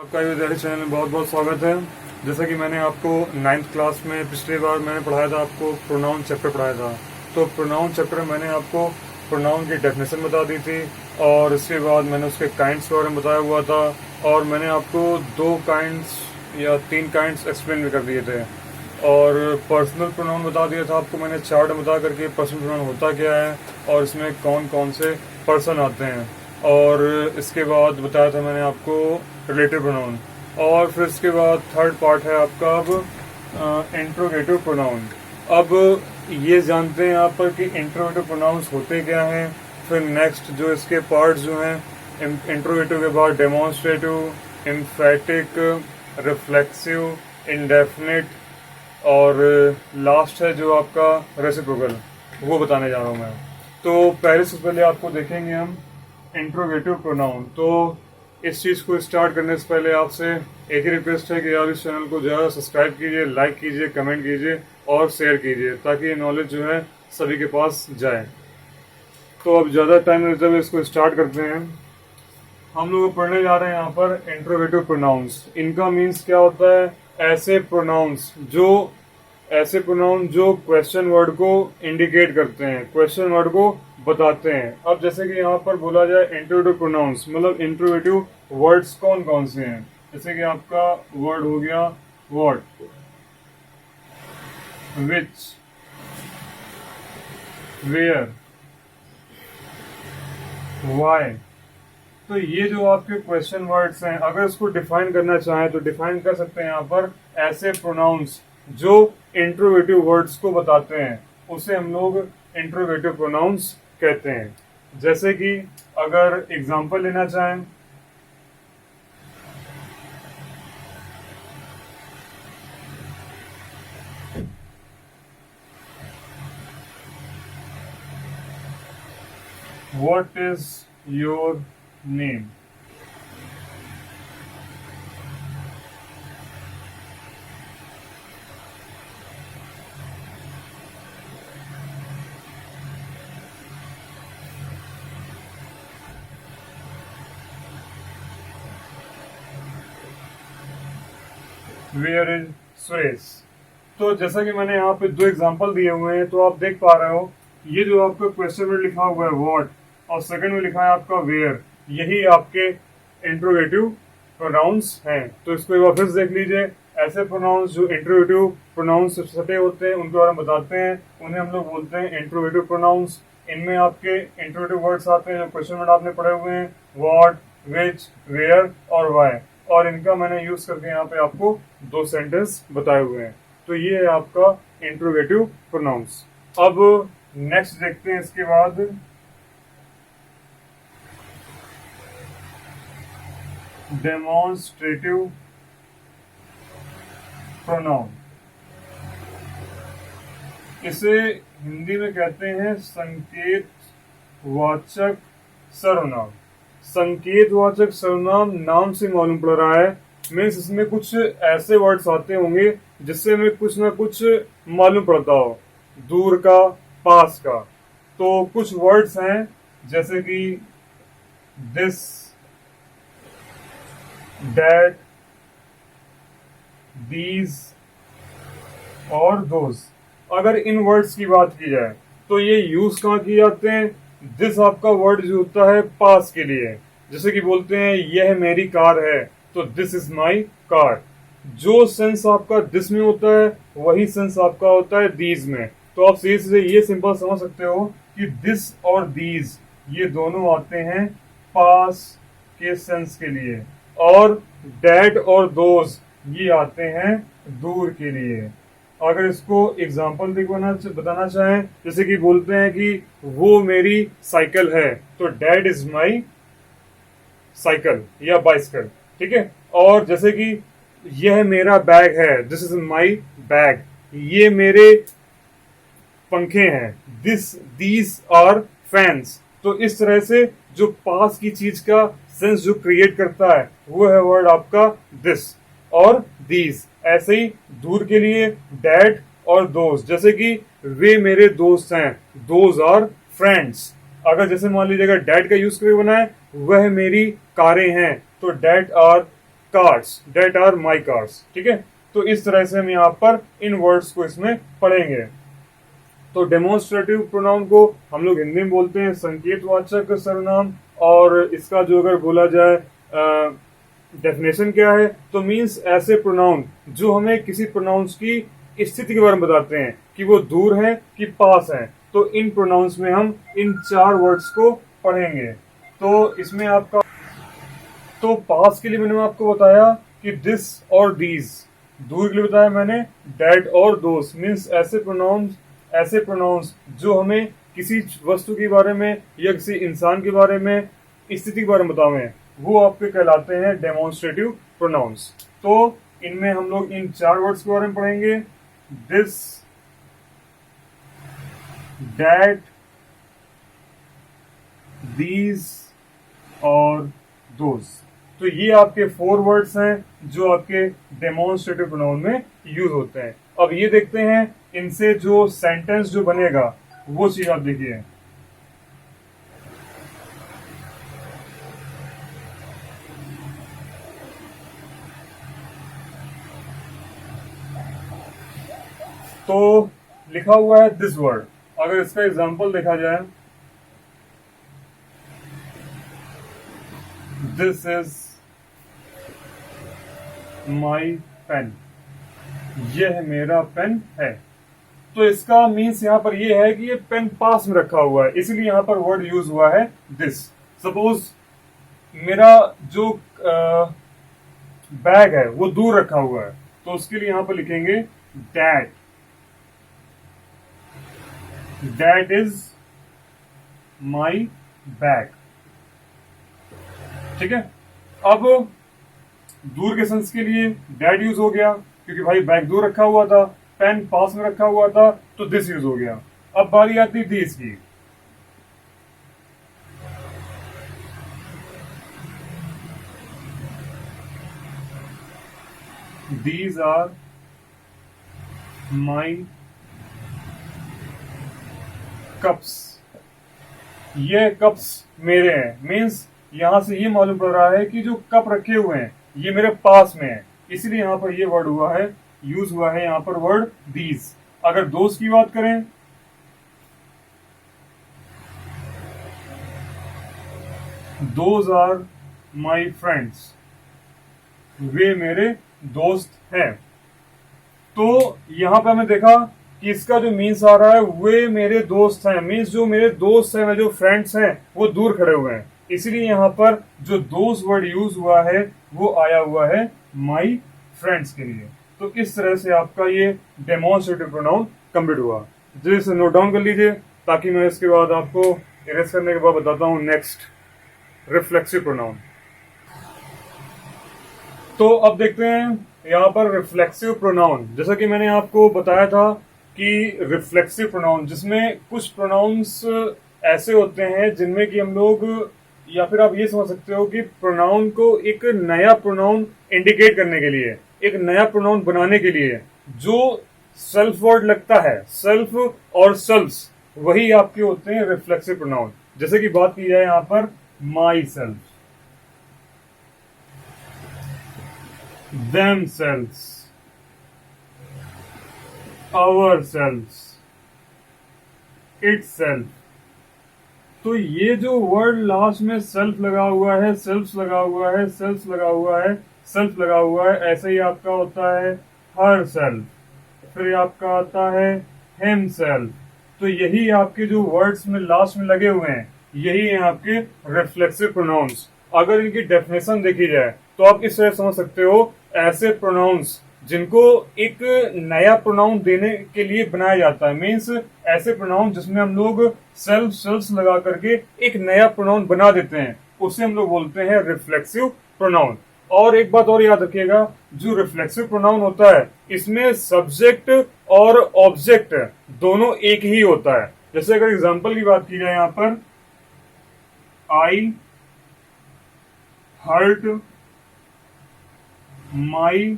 आपका विद्यार्थी चैनल में बहुत बहुत स्वागत है। जैसा कि मैंने आपको 9th क्लास में पिछली बार मैंने पढ़ाया था, आपको प्रोनाउन चैप्टर पढ़ाया था। तो प्रोनाउन चैप्टर में मैंने आपको प्रोनाउन की डेफिनेशन बता दी थी और इसके बाद मैंने उसके काइंड्स के बारे में बताया हुआ था और मैंने आपको 2 काइंड्स या 3 काइंड्स एक्सप्लेन भी कर दिए थे और पर्सनल प्रोनाउन बता दिया था आपको मैंने चार्ट बता करके पर्सनल प्रोनाउन होता क्या है और इसमें कौन कौन से पर्सन आते हैं। और इसके बाद बताया था मैंने आपको रिलेटिव प्रोनाउन। और फिर इसके बाद थर्ड पार्ट है आपका अब इंट्रोगेटिव प्रोनाउन। अब ये जानते हैं यहाँ पर कि इंट्रोगेटिव प्रोनाउंस होते क्या हैं। फिर नेक्स्ट जो इसके पार्ट्स जो हैं, इंट्रोगेटिव के बाद डेमोन्स्ट्रेटिव, एम्फेटिक, रिफ्लेक्सिव, इंडेफिनिट और लास्ट है जो आपका रेसिप्रोकल, वो बताने जा रहा हूँ मैं। तो पहले आपको देखेंगे हम इंट्रोगेटिव प्रोनाउन। तो इस चीज़ को स्टार्ट करने से पहले आपसे एक ही रिक्वेस्ट है कि आप इस चैनल को ज़्यादा सब्सक्राइब कीजिए, लाइक कीजिए, कमेंट कीजिए और शेयर कीजिए ताकि ये नॉलेज जो है सभी के पास जाए। तो अब ज़्यादा टाइम लेते हुए इसको स्टार्ट करते हैं। हम लोग पढ़ने जा रहे हैं यहाँ पर इंट्रोगेटिव प्रोनाउंस। इनका मीन्स क्या होता है? ऐसे प्रोनाउंस जो क्वेश्चन वर्ड को इंडिकेट करते हैं, क्वेश्चन वर्ड को बताते हैं। अब जैसे कि यहाँ पर बोला जाए इंट्रोगेटिव प्रोनाउंस, मतलब इंट्रोगेटिव वर्ड्स कौन कौन से हैं। जैसे कि आपका वर्ड हो गया व्हाट, विच, वेयर, व्हाई। तो ये जो आपके क्वेश्चन वर्ड्स हैं, अगर इसको डिफाइन करना चाहें तो डिफाइन कर सकते हैं यहाँ पर ऐसे प्रोनाउंस जो इंट्रोगेटिव वर्ड्स को बताते हैं, उसे हम लोग इंट्रोगेटिव प्रोनाउंस कहते हैं। जैसे कि अगर एग्जांपल लेना चाहें, what is your name. Where is Suresh. तो जैसा कि मैंने यहाँ पे 2 एग्जांपल दिए हुए हैं, तो आप देख पा रहे हो ये जो आपका क्वेश्चन में लिखा हुआ है व्हाट और सेकंड में लिखा है आपका वेयर, यही आपके इंट्रोगेटिव प्रोनाउंस हैं। तो इसको एक बार फिर से देख लीजिए। ऐसे प्रोनाउंस जो इंट्रोगेटिव प्रोनाउंस से सटे होते हैं उनके बारे में बताते हैं, उन्हें हम लोग बोलते हैं इंट्रोगेटिव प्रोनाउंस। इनमें आपके इंट्रोगेटिव वर्ड्स आते हैं जो क्वेश्चन वर्ड आपने पढ़े हुए हैं, व्हाट, विच, वेयर और व्हाई। और इनका मैंने यूज करके यहाँ पे आपको 2 सेंटेंस बताए हुए हैं। तो ये है आपका इंट्रोगेटिव प्रोनाउंस। अब नेक्स्ट देखते हैं इसके बाद डेमोन्स्ट्रेटिव प्रोनाउन। इसे हिंदी में कहते हैं संकेतवाचक सर्वनाम। संकेतवाचक सर्वनाम नाम से मालूम पड़ रहा है, मीन्स इसमें कुछ ऐसे वर्ड्स आते होंगे जिससे हमें कुछ ना कुछ मालूम पड़ता हो, दूर का, पास का। तो कुछ वर्ड्स हैं जैसे कि दिस, दैट, दीज और दोज। अगर इन वर्ड्स की बात की जाए तो ये यूज कहाँ किए जाते हैं? दिस आपका वर्ड जो होता है पास के लिए, जैसे कि बोलते हैं यह मेरी कार है, तो दिस इज माई कार। जो सेंस आपका दिस में होता है वही सेंस आपका होता है दीज में। तो आप सीधे सीधे ये सिंपल समझ सकते हो कि दिस और दीज ये दोनों आते हैं पास के सेंस के लिए, और डैट और दोज ये आते हैं दूर के लिए। अगर इसको एग्जाम्पल बताना चाहें, जैसे कि बोलते हैं कि वो मेरी साइकिल है, तो डैड इज माई साइकिल या बाइसिकल, ठीक है। और जैसे कि यह मेरा बैग है, दिस इज माई बैग, ये मेरे पंखे हैं, दीज आर फैंस। तो इस तरह से जो पास की चीज का सेंस जो क्रिएट करता है वो है वर्ड आपका दिस और दीज। ऐसे ही दूर के लिए डैड और दोस्त, जैसे कि वे मेरे दोस्त हैं, दोज आर फ्रेंड्स। अगर जैसे मान लीजिए अगर डैड का यूज करके बनाए, वह मेरी कारें हैं, तो that are cards that are my cards. ठीक है, तो इस तरह से हम यहाँ पर इन वर्ड्स को इसमें पढ़ेंगे। तो डेमोन्स्ट्रेटिव प्रोनाउन को हम लोग हिंदी में बोलते हैं संकेतवाचक सर्वनाम, और इसका जो अगर बोला जाए डेफिनेशन क्या है, तो मीन्स ऐसे प्रोनाउन जो हमें किसी प्रोनाउंस की स्थिति के बारे में बताते हैं कि वो दूर है कि पास है। तो इन प्रोनाउंस में हम इन 4 वर्ड्स को पढ़ेंगे। तो इसमें आपका तो पास के लिए मैंने आपको बताया कि दिस और दीज, दूर के लिए बताया मैंने डेट और दोस, मीन्स ऐसे प्रोनाउंस जो हमें किसी वस्तु के बारे में या किसी इंसान के बारे में, स्थिति के बारे में बतावे, वो आपके कहलाते हैं डेमोन्स्ट्रेटिव प्रोनाउंस। तो इनमें हम लोग इन 4 वर्ड्स के बारे में पढ़ेंगे, दिस, डेट, दीज और दोज। तो ये आपके 4 वर्ड्स हैं जो आपके डेमोन्स्ट्रेटिव प्रोनाउन में यूज होते हैं। अब ये देखते हैं इनसे जो सेंटेंस जो बनेगा वो चीज आप देखिए। तो लिखा हुआ है दिस वर्ड, अगर इसका एग्जांपल देखा जाए, दिस इज माई पेन, यह मेरा पेन है। तो इसका मीन्स यहां पर यह है कि ये पेन पास में रखा हुआ है, इसलिए यहां पर वर्ड यूज हुआ है दिस। सपोज मेरा जो बैग है वो दूर रखा हुआ है, तो उसके लिए यहां पर लिखेंगे that, that is my bag. ठीक है, अब दूर के सेंस के लिए दैट यूज हो गया क्योंकि भाई बैग दूर रखा हुआ था, पेन पास में रखा हुआ था, तो दिस यूज हो गया। अब बारी आती थी इसकी, दीज आर माई कप्स, ये कप्स मेरे हैं। मीन्स यहां से ये मालूम पड़ रहा है कि जो कप रखे हुए हैं ये मेरे पास में है, इसलिए यहां पर ये वर्ड हुआ है, यूज हुआ है यहां पर वर्ड दीज। अगर दोस्त की बात करें, दोज आर माई फ्रेंड्स, वे मेरे दोस्त हैं। तो यहां पर हमें देखा कि इसका जो मीन्स आ रहा है वे मेरे दोस्त हैं, मीन्स जो मेरे दोस्त हैं, जो फ्रेंड्स हैं वो दूर खड़े हुए हैं, इसलिए यहां पर जो दोस्त वर्ड यूज हुआ है वो आया हुआ है माई फ्रेंड्स के लिए। तो इस तरह से आपका ये डेमोन्स्ट्रेटिव प्रोनाउन कंप्लीट हुआ। जिसे नोट डाउन कर लीजिए ताकि मैं इसके बाद आपको इरेज करने के बाद बताता हूं नेक्स्ट रिफ्लेक्सिव प्रोनाउन। तो अब देखते हैं यहाँ पर रिफ्लेक्सिव प्रोनाउन। जैसा कि मैंने आपको बताया था कि रिफ्लेक्सिव प्रोनाउन जिसमें कुछ प्रोनाउंस ऐसे होते हैं जिनमें कि हम लोग, या फिर आप ये समझ सकते हो कि प्रोनाउन को एक नया प्रोनाउन इंडिकेट करने के लिए, एक नया प्रोनाउन बनाने के लिए जो सेल्फ वर्ड लगता है, सेल्फ और सेल्फ्स, वही आपके होते हैं रिफ्लेक्सिव प्रोनाउन। जैसे कि बात की जाए यहाँ पर my self, themselves, ourselves, itself। तो ये जो वर्ड लास्ट में सेल्फ लगा हुआ है, सेल्फ लगा हुआ है, सेल्फ लगा हुआ है, सेल्फ लगा हुआ है, ऐसे ही आपका होता है हर सेल्फ, फिर आपका आता है हिम सेल्फ। तो यही आपके जो वर्ड्स में लास्ट में लगे हुए हैं यही हैं आपके रिफ्लेक्सिव प्रोनाउंस। अगर इनकी डेफिनेशन देखी जाए तो आप इस तरह समझ सकते हो, ऐसे प्रोनाउंस जिनको एक नया प्रोनाउन देने के लिए बनाया जाता है, मीन्स ऐसे प्रोनाउन जिसमें हम लोग सेल्फ सेल्फ लगा करके एक नया प्रोनाउन बना देते हैं, उसे हम लोग बोलते हैं रिफ्लेक्सिव प्रोनाउन। और एक बात और याद रखिएगा, जो रिफ्लेक्सिव प्रोनाउन होता है इसमें सब्जेक्ट और ऑब्जेक्ट दोनों एक ही होता है। जैसे अगर एग्जांपल की बात की जाए यहाँ पर, आई हर्ट माई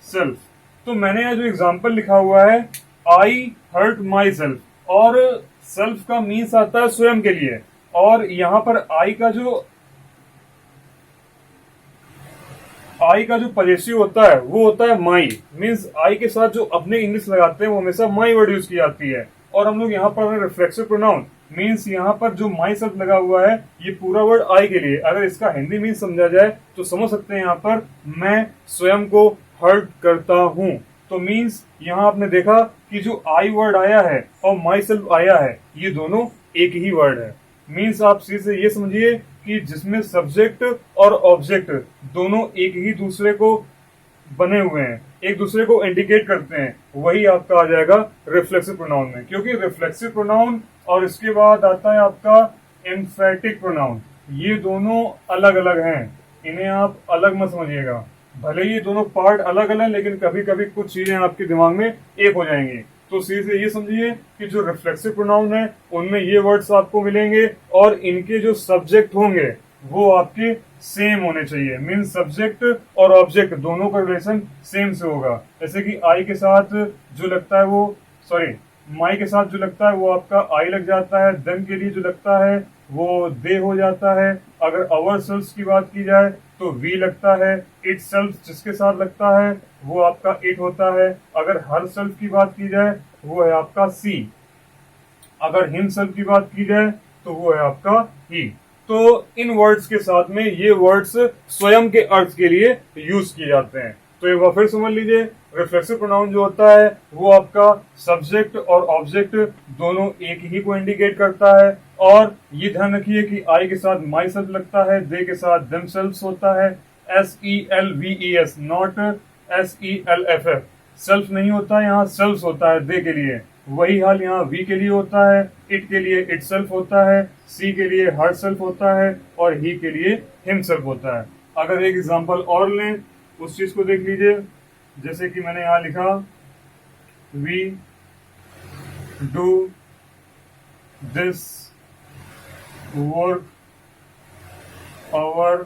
सेल्फ, तो मैंने यहाँ जो एग्जाम्पल लिखा हुआ है आई हर्ट माई सेल्फ, और सेल्फ का मीन्स आता है स्वयं के लिए, और यहां पर आई का जो आई का जो पजेसिव होता है वो होता है माई, मीन्स आई के साथ जो अपने इंग्लिश लगाते हैं वो हमेशा माई वर्ड यूज की जाती है। और हम लोग यहाँ पर रिफ्लेक्सिव प्रोनाउन मीन्स यहाँ पर जो माई शब्द लगा हुआ है ये पूरा वर्ड आई के लिए, अगर इसका हिंदी मीन्स समझा जाए तो समझ सकते हैं यहाँ पर मैं स्वयं को हर्ट करता हूँ। तो मीन्स यहाँ आपने देखा कि जो आई वर्ड आया है और माई सेल्फ आया है ये दोनों एक ही वर्ड है। मीन्स आप सीधे ये समझिए कि जिसमें सब्जेक्ट और ऑब्जेक्ट दोनों एक ही दूसरे को बने हुए हैं, एक दूसरे को इंडिकेट करते हैं, वही आपका आ जाएगा रिफ्लेक्सिव प्रोनाउन में। क्योंकि रिफ्लेक्सिव प्रोनाउन और इसके बाद आता है आपका एम्फेटिक प्रोनाउन, ये दोनों अलग अलग हैं, इन्हें आप अलग मत समझिएगा। भले ही दोनों पार्ट अलग अलग हैं लेकिन कभी कभी कुछ चीजें आपके दिमाग में एक हो जाएंगी। तो सीधे ये समझिए कि जो रिफ्लेक्सिव प्रोनाउन है उनमें ये वर्ड्स आपको मिलेंगे और इनके जो सब्जेक्ट होंगे वो आपके सेम होने चाहिए। मीन सब्जेक्ट और ऑब्जेक्ट दोनों का रिलेशन सेम से होगा। जैसे कि आई के साथ जो लगता है वो माई के साथ जो लगता है वो आपका आई लग जाता है, देम के लिए जो लगता है वो दे हो जाता है। अगर अवर सेल्फ की बात की जाए तो वी लगता है, इट सेल्फ जिसके साथ लगता है वो आपका इट होता है। अगर हर सेल्फ की बात की जाए वो है आपका सी, अगर हिम सेल्फ की बात की जाए तो वो है आपका ही। तो इन वर्ड्स के साथ में ये वर्ड्स स्वयं के अर्थ के लिए यूज किए जाते हैं। तो एक बार फिर समझ लीजिए, रिफ्लेक्सिव प्रोनाउन जो होता है वो आपका सब्जेक्ट और ऑब्जेक्ट दोनों एक ही को इंडिकेट करता है। और ये ध्यान रखिए कि आई के साथ माई सेल्फ लगता है, दे के साथ देमसेल्व्स होता है, SELVES नॉट SELFF, सेल्फ नहीं होता, यहाँ सेल्फ होता है दे के लिए। वही हाल यहाँ वी के लिए होता है, इट के लिए इट सेल्फ होता है, सी के लिए हर सेल्फ होता है और ही के लिए हिम सेल्फ होता है। अगर एक एग्जांपल और लें उस चीज को देख लीजिए, जैसे कि मैंने यहाँ लिखा we do this work our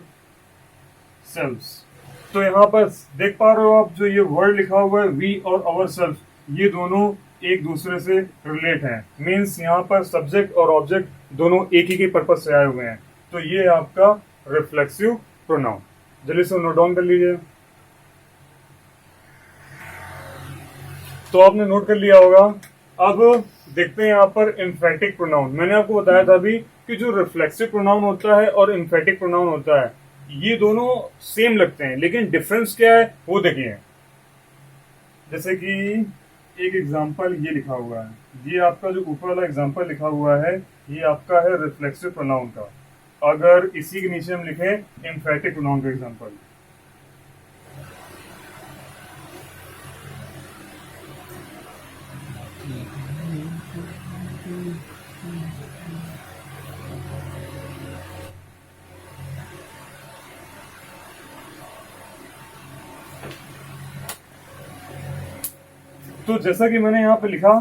selves. तो यहाँ पर देख पा रहे हो आप जो ये वर्ड लिखा हुआ है वी और आवर सेल्फ, ये दोनों एक दूसरे से रिलेट हैं। मीन्स यहाँ पर सब्जेक्ट और ऑब्जेक्ट दोनों एक ही के पर्पज से आए हुए हैं। तो ये आपका रिफ्लेक्सिव प्रोनाउन, जल्दी से नोट डाउन कर लीजिए। तो आपने नोट कर लिया होगा। अब देखते हैं यहाँ पर एम्फेटिक प्रोनाउन। मैंने आपको बताया था अभी कि जो रिफ्लेक्सिव प्रोनाउन होता है और एम्फेटिक प्रोनाउन होता है ये दोनों सेम लगते हैं, लेकिन डिफरेंस क्या है वो देखिए। जैसे कि एक एग्जांपल ये लिखा हुआ है, ये आपका जो ऊपर वाला एग्जांपल लिखा हुआ है ये आपका है रिफ्लेक्सिव प्रोनाउन का। अगर इसी के नीचे हम लिखें एम्फेटिक प्रोनाउन का एग्जांपल, तो जैसा कि मैंने यहाँ पे लिखा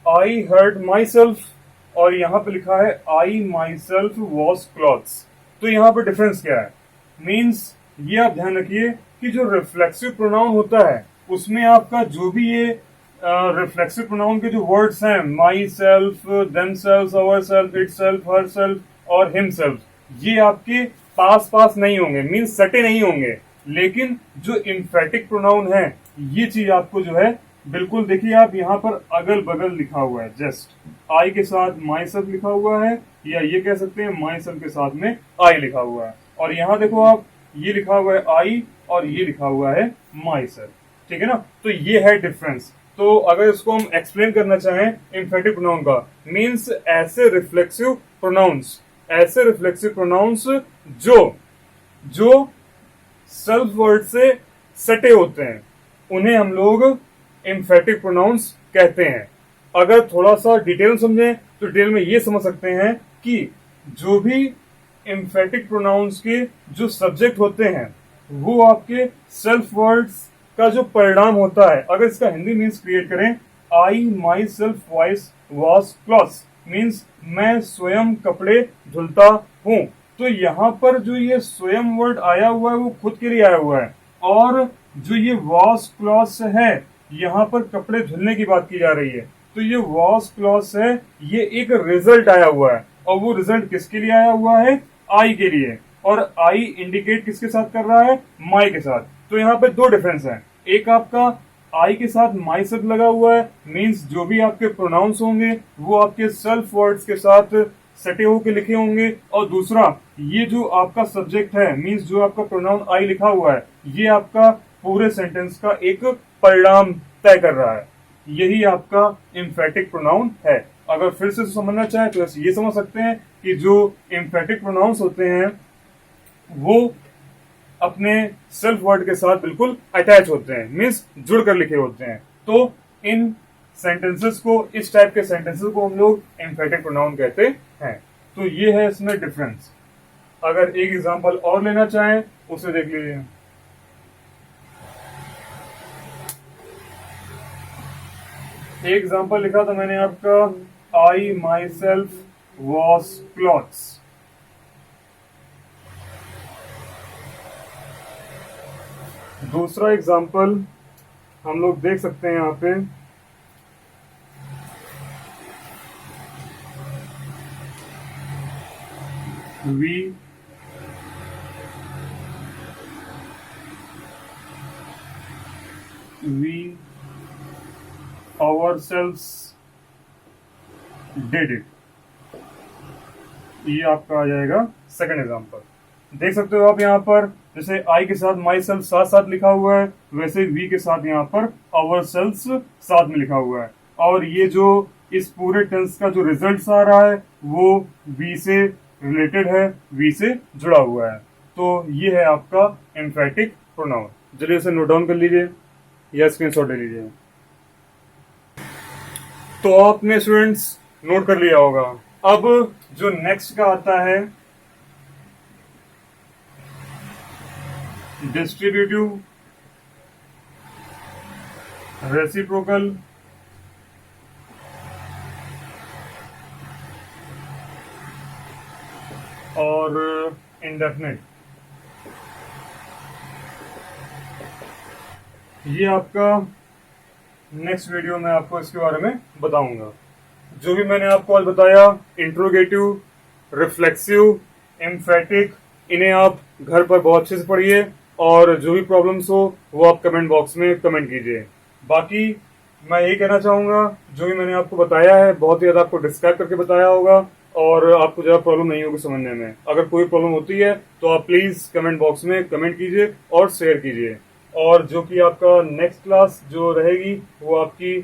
आई हर्ट माई सेल्फ, और यहाँ पे लिखा है आई माई सेल्फ वॉश क्लॉथ्स। तो यहाँ पे डिफरेंस क्या है? मीन्स ये आप ध्यान रखिए कि जो रिफ्लेक्सिव प्रोनाउन होता है उसमें आपका जो भी ये रिफ्लेक्सिव प्रोनाउन के जो वर्ड्स हैं my self, them self, our self, it self, her self और हिम सेल्फ, ये आपके पास पास नहीं होंगे, मीन्स सटे नहीं होंगे। लेकिन जो एम्फेटिक प्रोनाउन है ये चीज आपको जो है बिल्कुल देखिए, आप यहाँ पर अगल बगल लिखा हुआ है। जस्ट आई के साथ माई सेल्फ लिखा हुआ है, या ये कह सकते हैं माई सेल्फ के साथ में आई लिखा हुआ है। और यहाँ देखो आप, ये लिखा हुआ है आई और ये लिखा हुआ है माई सेल्फ, ठीक है ना। तो ये है डिफरेंस। तो अगर इसको हम एक्सप्लेन करना चाहें एम्फेटिक प्रोनाउन का, मीन्स ऐसे रिफ्लेक्सिव प्रोनाउंस जो सेल्फ वर्ड से सटे होते हैं उन्हें हम लोग एम्फेटिक प्रोनाउंस कहते हैं। अगर थोड़ा सा डिटेल समझें तो डिटेल में ये समझ सकते हैं कि जो भी एम्फेटिक प्रोनाउंस के जो सब्जेक्ट होते हैं वो आपके सेल्फ वर्ड्स का जो परिणाम होता है। अगर इसका हिंदी मीन्स क्रिएट करें, I myself wash clothes, means मैं स्वयं कपड़े धुलता हूं। तो यहाँ पर जो ये स्वयं वर्ड आया हुआ है वो खुद के लिए आया हुआ है, और जो ये वॉश क्लॉथ्स है यहाँ पर कपड़े धुलने की बात की जा रही है। तो ये वॉश क्लॉथ्स है, ये एक रिजल्ट आया हुआ है, और वो रिजल्ट किसके लिए आया हुआ है? आई के लिए। और आई इंडिकेट किसके साथ कर रहा है, माई के साथ। तो यहाँ पे दो डिफरेंस है, एक आपका आई के साथ माई शब्द लगा हुआ है, मीन्स जो भी आपके प्रोनाउंस होंगे वो आपके सेल्फ वर्ड्स के साथ सटे होके लिखे होंगे, और दूसरा ये जो आपका सब्जेक्ट है मीन्स जो आपका प्रोनाउन आई लिखा हुआ है ये आपका पूरे सेंटेंस का एक परिणाम तय कर रहा है। यही आपका एम्फेटिक प्रोनाउन है। अगर फिर से समझना चाहे तो ये समझ सकते हैं कि जो एम्फेटिक प्रोनाउंस होते हैं वो अपने सेल्फ वर्ड के साथ बिल्कुल अटैच होते हैं, मीन्स जुड़कर लिखे होते हैं। तो इन सेंटेंसेस को, इस टाइप के सेंटेंसेस को हम लोग एम्फेटिक प्रोनाउन कहते हैं। तो ये है इसमें डिफरेंस। अगर एक एग्जांपल और लेना चाहें उसे देख लीजिए। एक एग्जांपल लिखा था मैंने आपका, आई माई सेल्फ वॉश क्लॉथ्स। दूसरा एग्जांपल हम लोग देख सकते हैं यहां पे, we ourselves did it। ये आपका आ जाएगा सेकंड एग्जांपल। देख सकते हो आप यहाँ पर, जैसे आई के साथ माई सेल्फ साथ साथ लिखा हुआ है, वैसे वी के साथ यहाँ पर आवर सेल्फ साथ में लिखा हुआ है, और ये जो इस पूरे टेंस का जो रिजल्ट आ रहा है वो वी से रिलेटेड है, वी से जुड़ा हुआ है। तो ये है आपका एम्फेटिक प्रोनाउन। चलिए इसे नोट डाउन कर लीजिए या स्क्रीनशॉट ले लीजिए। तो आपने स्टूडेंट्स नोट कर लिया होगा। अब जो नेक्स्ट का आता है डिस्ट्रीब्यूटिव, रेसिप्रोकल और इंडेफिनिट। ये आपका नेक्स्ट वीडियो में आपको इसके बारे में बताऊंगा। जो भी मैंने आपको आज बताया, इंट्रोगेटिव, रिफ्लेक्सिव, एम्फेटिक, इन्हें आप घर पर बहुत अच्छे से पढ़िए, और जो भी प्रॉब्लम्स हो वो आप कमेंट बॉक्स में कमेंट कीजिए। बाकी मैं यही कहना चाहूंगा, जो भी मैंने आपको बताया है बहुत ही ज्यादा आपको डिस्क्राइब करके बताया होगा, और आपको ज्यादा प्रॉब्लम नहीं होगी समझने में। अगर कोई प्रॉब्लम होती है तो आप प्लीज कमेंट बॉक्स में कमेंट कीजिए और शेयर कीजिए। और जो कि आपका नेक्स्ट क्लास जो रहेगी वो आपकी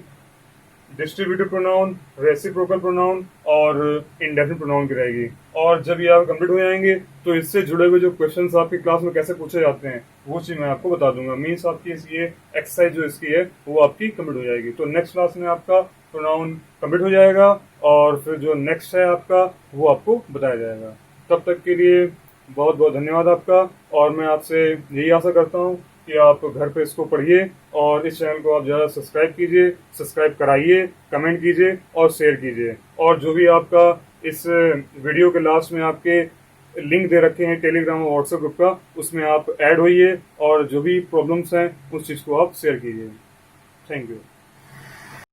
डिस्ट्रीब्यूटिव प्रोनाउन, रेसिप्रोकल प्रोनाउन और इंडेफिनिट प्रोनाउन की रहेगी। और जब ये आप कंप्लीट हो जाएंगे तो इससे जुड़े हुए जो क्वेश्चंस आपकी क्लास में कैसे पूछे जाते हैं वो चीज मैं आपको बता दूंगा। मीन्स आपकी ये एक्सरसाइज जो इसकी है वो आपकी कंप्लीट हो जाएगी। तो नेक्स्ट क्लास में आपका प्रोनाउन कंप्लीट हो जाएगा, और फिर जो नेक्स्ट है आपका वो आपको बताया जाएगा। तब तक के लिए बहुत बहुत धन्यवाद आपका, और मैं आपसे यही आशा करता हूँ कि आप घर पे इसको पढ़िए, और इस चैनल को आप ज़्यादा सब्सक्राइब कीजिए, सब्सक्राइब कराइए, कमेंट कीजिए और शेयर कीजिए। और जो भी आपका इस वीडियो के लास्ट में आपके लिंक दे रखे हैं टेलीग्राम और व्हाट्सएप ग्रुप का, उसमें आप ऐड होइए, और जो भी प्रॉब्लम्स हैं उस चीज़ को आप शेयर कीजिए। Thank you.